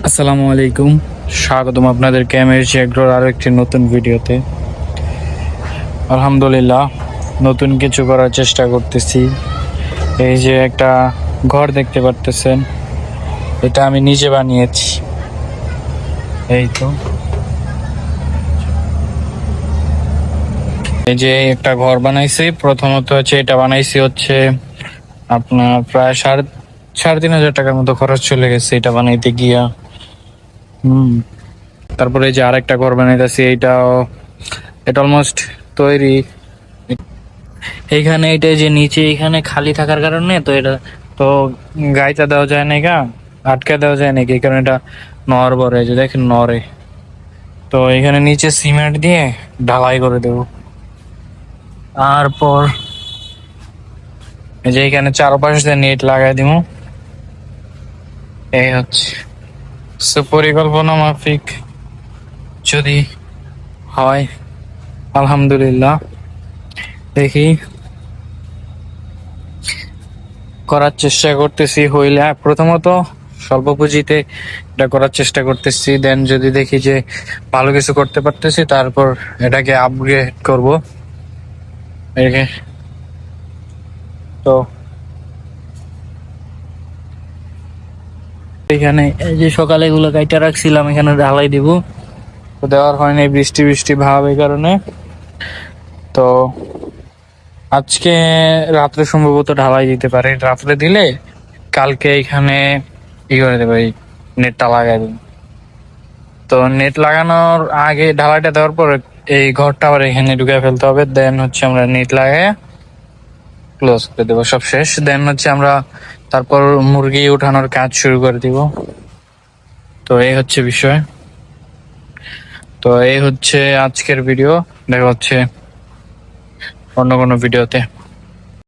আসসালামু আলাইকুম, স্বাগতম আপনাদেরকে এমএসজি এগ্রোর আরো একটি নতুন ভিডিওতে। আলহামদুলিল্লাহ, নতুন কিছু করার চেষ্টা করতেছি। এই যে একটা ঘর দেখতে পারতেছেন, এটা আমি নিজে বানিয়েছি। এই তো, এই যে একটা ঘর বানাইছি। প্রথমত হচ্ছে এটা বানাইছি হচ্ছে আপনার প্রায় সাড়ে 3,500 টাকার মতো খরচ চলে গেছে এটা বানাইতে গিয়া। তারপরে এই যে আরেকটা ঘর বানাইতেছি, এটা অলমোস্ট তৈরি। এইখানে এটা যে নিচে এখানে খালি থাকার কারণে তো এটা তো গাইতে দেওয়া যায় না, আটকে দেওয়া যায় নাকি, এই কারণে এটা নড়বড়ে, যে দেখেন নড়ে। তো এখানে নিচে সিমেন্ট দিয়ে ঢালাই করে দেব। তারপর এই যে এখানে চারপাশ দিয়ে নেট লাগাই দিব। এই হচ্ছে পরিকল্পনা মাফিক যদি হয়, আলহামদুলিল্লাহ, দেখি করার চেষ্টা করতেছি। হইলে প্রথমত স্বল্প পুঁজিতে এটা করার চেষ্টা করতেছি, দেন যদি দেখি যে ভালো কিছু করতে পারতেছি তারপর এটাকে আপগ্রেড করব। তো এখানে এই যে সকালে এগুলো কাইটা রাখছিলাম, এখানে ঢালাই দিব, তো দেওয়ার হয়নি, বৃষ্টি বৃষ্টি ভাব, এই কারণে। তো আজকে রাত্রে সম্ভবত ঢালাই দিতে পারে, রাত্রে দিলে কালকে এখানে ই করে দেবে, নেটটা লাগাই দেবে। তো নেট লাগানোর আগে ঢালাইটা দেওয়ার পর এই ঘরটা আবার এখানে ঢুকে ফেলতে হবে, দেন হচ্ছে আমরা নেট লাগাই ক্লোজ করে দেবো, সব শেষ। দেন হচ্ছে আমরা তারপর মুরগি উঠানোর কাজ শুরু করে দিব। তো এই হচ্ছে বিষয়। তো এই হচ্ছে আজকের ভিডিও, দেখা হচ্ছে অন্য কোনো ভিডিওতে।